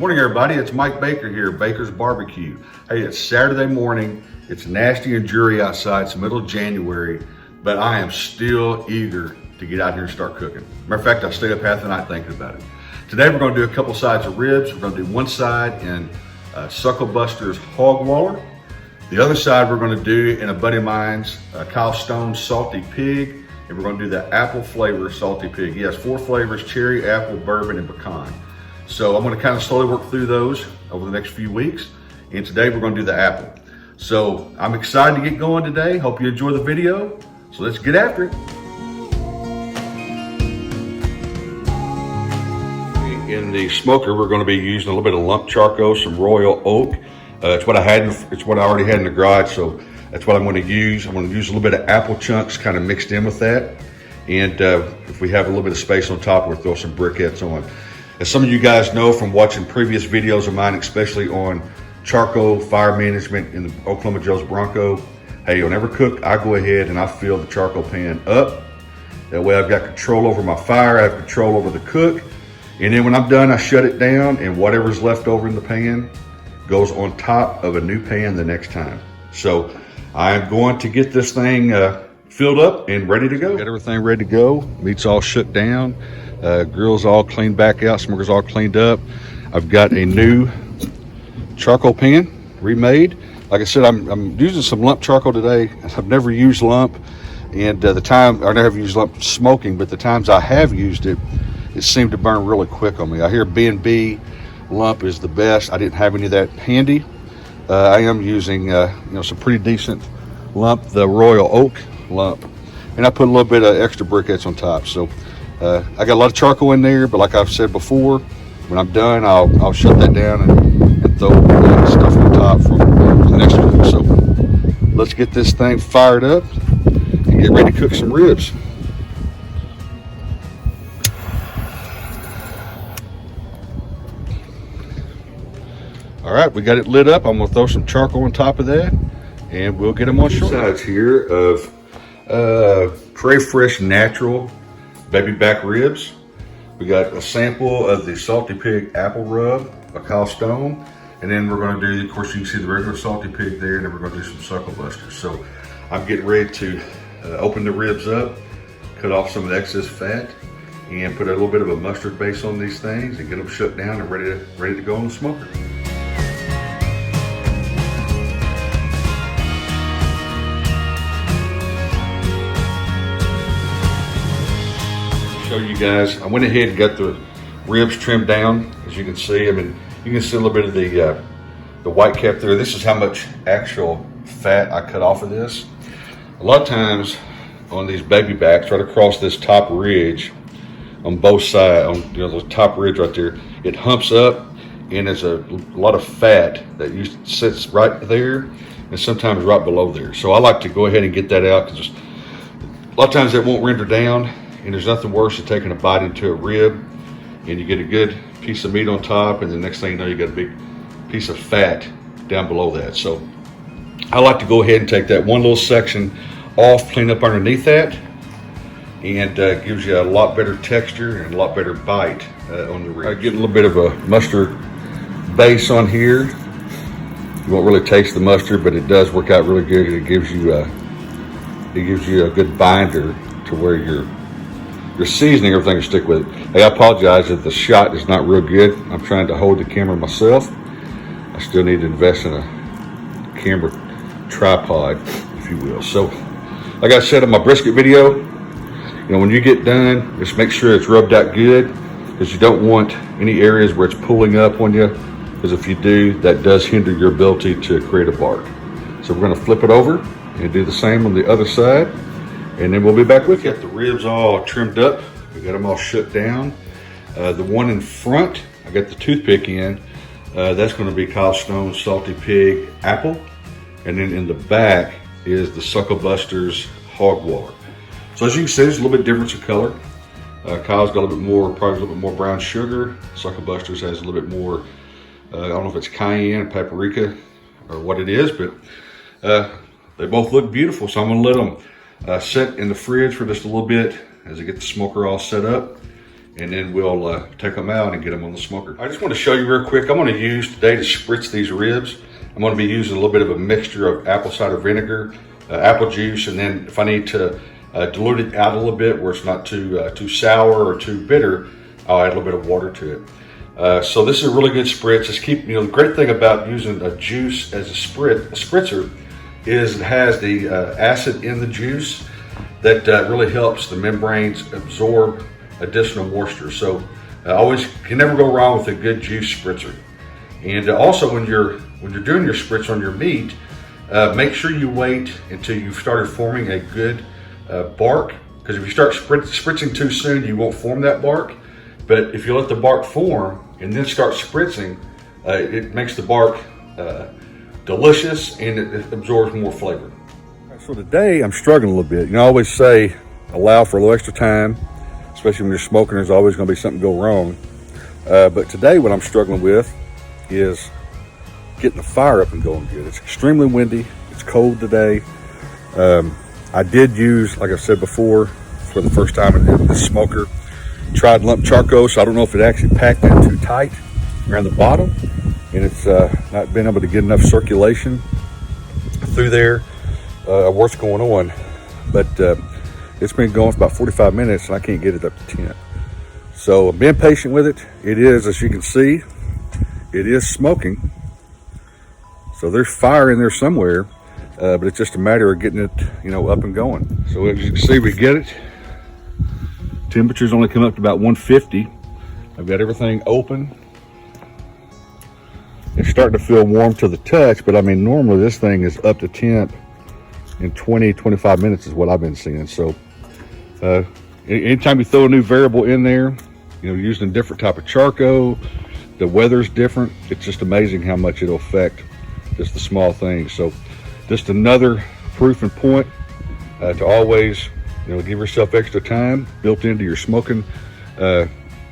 Morning everybody, it's Mike Baker here, Baker's Barbecue. Hey, it's Saturday morning, it's nasty and dreary outside, it's the middle of January, but I am still eager to get out here and start cooking. Matter of fact, I stayed up half the night thinking about it. Today we're gonna do a couple sides of ribs. We're gonna do one side in Suckle Busters Hog Waller. The other side we're gonna do in a buddy of mine's, Kyle Stone's Salty Pig, and we're gonna do the apple flavor Salty Pig. He has 4 flavors, cherry, apple, bourbon, and pecan. So I'm gonna kind of slowly work through those over the next few weeks. And today we're gonna do the apple. So I'm excited to get going today. Hope you enjoy the video. So let's get after it. In the smoker, we're gonna be using a little bit of lump charcoal, some royal oak. It's what I already had in the garage, so that's what I'm gonna use. I'm gonna use a little bit of apple chunks kind of mixed in with that. And if we have a little bit of space on top, we'll throw some briquettes on. As some of you guys know from watching previous videos of mine, especially on charcoal fire management in the Oklahoma Joe's Bronco, hey, whenever I cook, I go ahead and I fill the charcoal pan up. That way I've got control over my fire, I have control over the cook. And then when I'm done, I shut it down and whatever's left over in the pan goes on top of a new pan the next time. So I'm going to get this thing filled up and ready to go. Got everything ready to go. Meat's all shut down. Grill's all cleaned back out, smoker's all cleaned up. I've got a new charcoal pan, remade. Like I said, I'm using some lump charcoal today. I've never used lump, and I never used lump smoking, but the times I have used it, it seemed to burn really quick on me. I hear B&B lump is the best. I didn't have any of that handy. I am using some pretty decent lump, the royal oak lump, and I put a little bit of extra briquettes on top. So I got a lot of charcoal in there, but like I've said before, when I'm done, I'll shut that down and throw stuff on top for the next one. So let's get this thing fired up and get ready to cook some ribs. All right, we got it lit up. I'm gonna throw some charcoal on top of that, and we'll get them on short. Sides here of Prairie Fresh Natural baby back ribs. We got a sample of the Salty Pig apple rub by Kyle Stone, and then we're going to do, of course, you can see the regular Salty Pig there, and then we're going to do some Suckle Busters. So I'm getting ready to open the ribs up, cut off some of the excess fat, and put a little bit of a mustard base on these things, and get them shut down and ready to go on the smoker. Show you guys, I went ahead and got the ribs trimmed down. As you can see, I mean, you can see a little bit of the white cap there. This is how much actual fat I cut off of this. A lot of times on these baby backs, right across this top ridge, on both sides, on the top ridge right there, it humps up, and there's a lot of fat that sits right there, and sometimes right below there. So I like to go ahead and get that out, because a lot of times that won't render down. And there's nothing worse than taking a bite into a rib and you get a good piece of meat on top, and the next thing you know, you got a big piece of fat down below that. So I like to go ahead and take that one little section off, clean up underneath that, and gives you a lot better texture and a lot better bite on the rib. I get a little bit of a mustard base on here. You won't really taste the mustard, but it does work out really good. It gives you a good binder to where your seasoning, everything will stick with it. Hey, I apologize if the shot is not real good. I'm trying to hold the camera myself. I still need to invest in a camera tripod, if you will. So, like I said in my brisket video, when you get done, just make sure it's rubbed out good, because you don't want any areas where it's pulling up on you, because if you do, that does hinder your ability to create a bark. So we're gonna flip it over and do the same on the other side, and then we'll be back with you. Got the ribs all trimmed up. We got them all shut down. The one in front, I got the toothpick in. That's going to be Kyle Stone's Salty Pig apple. And then in the back is the Suckle Busters Hog Waller. So as you can see, there's a little bit difference in color. Kyle's got a little bit more, probably a little bit more brown sugar. Suckle Busters has a little bit more, I don't know if it's cayenne, paprika, or what it is, but they both look beautiful. So I'm going to let them sit in the fridge for just a little bit as I get the smoker all set up, and then we'll take them out and get them on the smoker. I just want to show you real quick. I'm going to use today to spritz these ribs. I'm going to be using a little bit of a mixture of apple cider vinegar, apple juice, and then if I need to dilute it out a little bit where it's not too sour or too bitter, I'll add a little bit of water to it. So this is a really good spritz. Just keep, the great thing about using a juice as a spritzer is it has the acid in the juice that really helps the membranes absorb additional moisture. So always can never go wrong with a good juice spritzer. And also when you're doing your spritz on your meat, make sure you wait until you've started forming a good bark, because if you start spritzing too soon, you won't form that bark. But if you let the bark form and then start spritzing, it makes the bark delicious and it absorbs more flavor. So today I'm struggling a little bit. I always say allow for a little extra time, especially when you're smoking. There's always going to be something go wrong. But today what I'm struggling with is getting the fire up and going good. It's extremely windy. It's cold today. I did use, like I said before, for the first time in this smoker, tried lump charcoal, so I don't know if it actually packed in too tight around the bottom, and it's not been able to get enough circulation through there. What's going on? But it's been going for about 45 minutes, and I can't get it up to 10. So I'm being patient with it. It is, as you can see, it is smoking. So there's fire in there somewhere, but it's just a matter of getting it, up and going. So as you can see, we get it. Temperature's only come up to about 150. I've got everything open. It's starting to feel warm to the touch, but I mean, normally this thing is up to temp in 20, 25 minutes is what I've been seeing. So anytime you throw a new variable in there, using a different type of charcoal, the weather's different. It's just amazing how much it'll affect just the small things. So just another proof and point to always give yourself extra time built into your smoking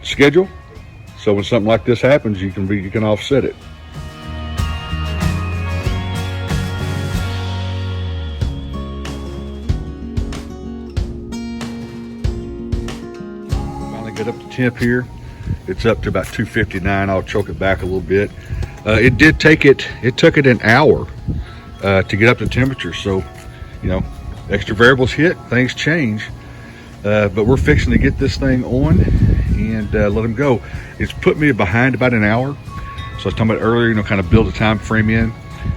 schedule, so when something like this happens, you can offset it. Finally get up to temp here. It's up to about 259. I'll choke it back a little bit. It took it an hour to get up to temperature. So, extra variables hit, things change. But we're fixing to get this thing on and let them go. It's put me behind about an hour. So I was talking about earlier, kind of build a time frame in.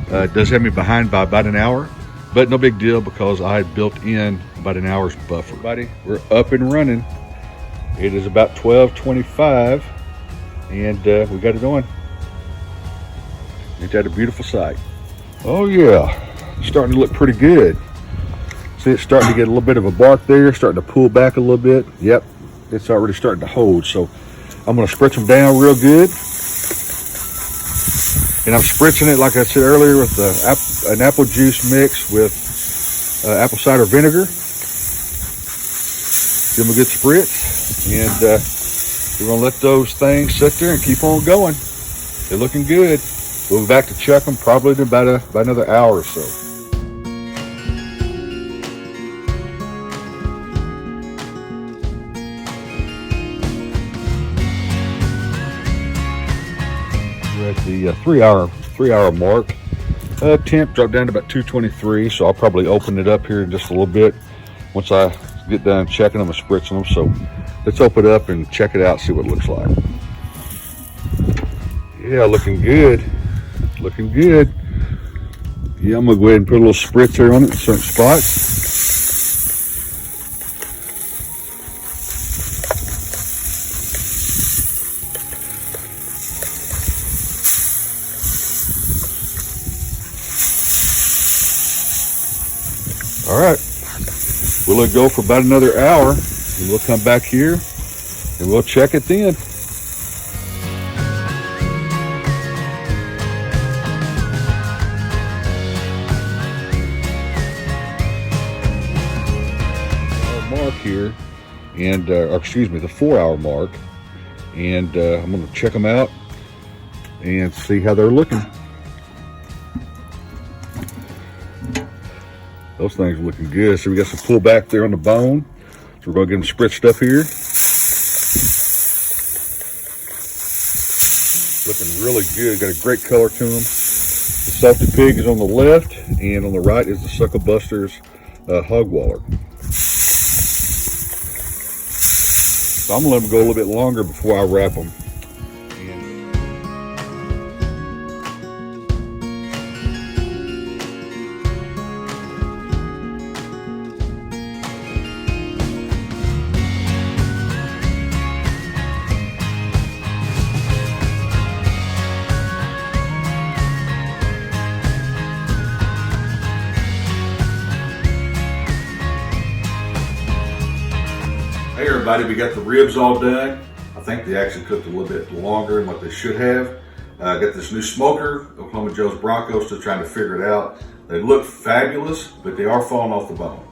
It does have me behind by about an hour, but no big deal because I had built in about an hour's buffer. Everybody, we're up and running. It is about 12:25 and we got it on. Ain't that a beautiful sight? Oh yeah, starting to look pretty good. See, it's starting to get a little bit of a bark there, starting to pull back a little bit. Yep, it's already starting to hold. So I'm gonna spritz them down real good. And I'm spritzing it, like I said earlier, with an apple juice mix with apple cider vinegar. Give them a good spritz. And we're gonna let those things sit there and keep on going. They're looking good. We'll be back to check them probably in about another hour or so. We're at the 3 hour mark. Temp dropped down to about 223, so I'll probably open it up here in just a little bit once I get done checking them and spritzing them. So let's open it up and check it out, see what it looks like. Yeah, looking good. Looking good. Yeah, I'm gonna go ahead and put a little spritz here on it in certain spots. All right, we'll let it go for about another hour and we'll come back here and we'll check it then. Mark here, and or excuse me, the 4 hour mark, and I'm going to check them out and see how they're looking. Those things are looking good. So we got some pull back there on the bone. So we're going to get them spritzed up here. Looking really good, got a great color to them. The Salty Pig is on the left, and on the right is the Suckle Busters Hog Waller. So I'm gonna let them go a little bit longer before I wrap them. Hey everybody, we got the ribs all done. I think they actually cooked a little bit longer than what they should have. Got this new smoker, Oklahoma Joe's Bronco, still trying to figure it out. They look fabulous, but they are falling off the bone.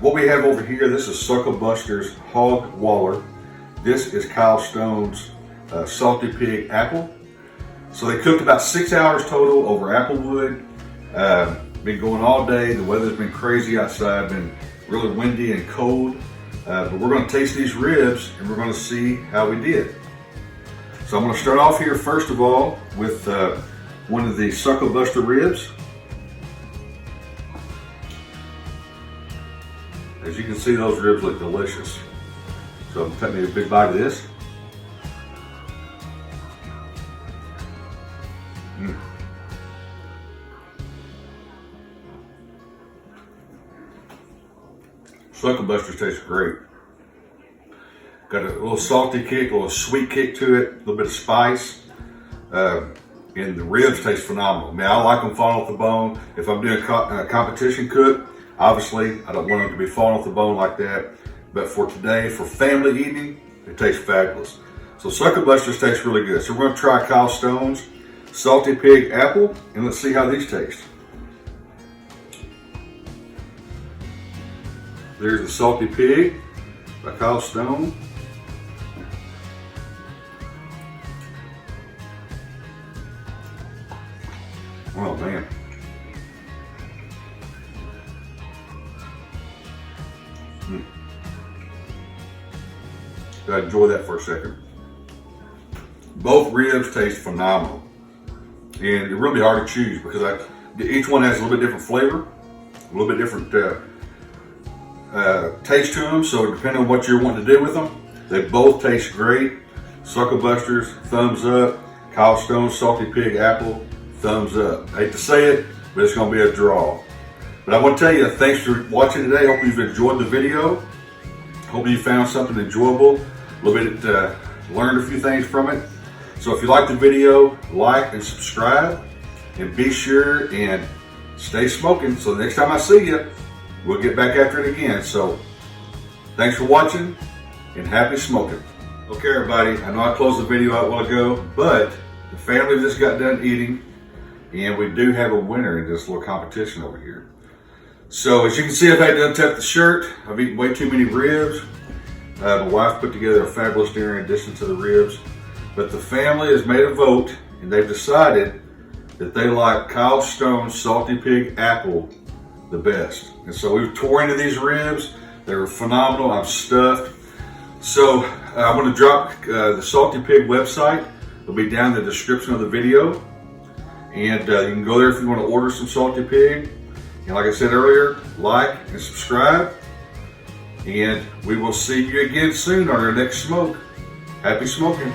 What we have over here, this is Suckle Busters Hog Waller. This is Kyle Stone's Salty Pig Apple. So they cooked about 6 hours total over applewood. Been going all day. The weather's been crazy outside, been really windy and cold. But we're going to taste these ribs and we're going to see how we did. So I'm going to start off here first of all with one of the Suckle Buster ribs. As you can see, those ribs look delicious. So I'm going to take me a big bite of this. Suckle Busters tastes great. Got a little salty kick, a little sweet kick to it, a little bit of spice. And the ribs taste phenomenal. I mean, I like them falling off the bone. If I'm doing a competition cook, obviously I don't want them to be falling off the bone like that. But for today, for family eating, it tastes fabulous. So Suckle Busters tastes really good. So we're gonna try Kyle Stone's Salty Pig Apple, and let's see how these taste. There's the Salty Pig by Kyle Stone. Oh man. Gotta enjoy that for a second. Both ribs taste phenomenal. And they're really hard to choose because each one has a little bit different flavor, a little bit different taste to them, so depending on what you're wanting to do with them, they both taste great. Suckle Busters, thumbs up. Kyle Stone Salty Pig Apple, thumbs up. I hate to say it, but it's going to be a draw. But I want to tell you, thanks for watching today. Hope you've enjoyed the video. Hope you found something enjoyable, a little bit, learned a few things from it. So if you like the video, like and subscribe, and be sure and stay smoking. So the next time I see you, we'll get back after it again. So thanks for watching and happy smoking. Okay everybody, I know I closed the video out a while ago, but the family just got done eating and we do have a winner in this little competition over here. So as you can see, I've had to untuck the shirt. I've eaten way too many ribs. My wife put together a fabulous dinner in addition to the ribs. But the family has made a vote and they've decided that they like Kyle Stone's Salty Pig Apple the best. And so we've tore into these ribs. They were phenomenal. I'm stuffed. So I'm going to drop the Salty Pig website. It'll be down in the description of the video. And you can go there if you want to order some Salty Pig. And like I said earlier, like and subscribe. And we will see you again soon on our next smoke. Happy smoking.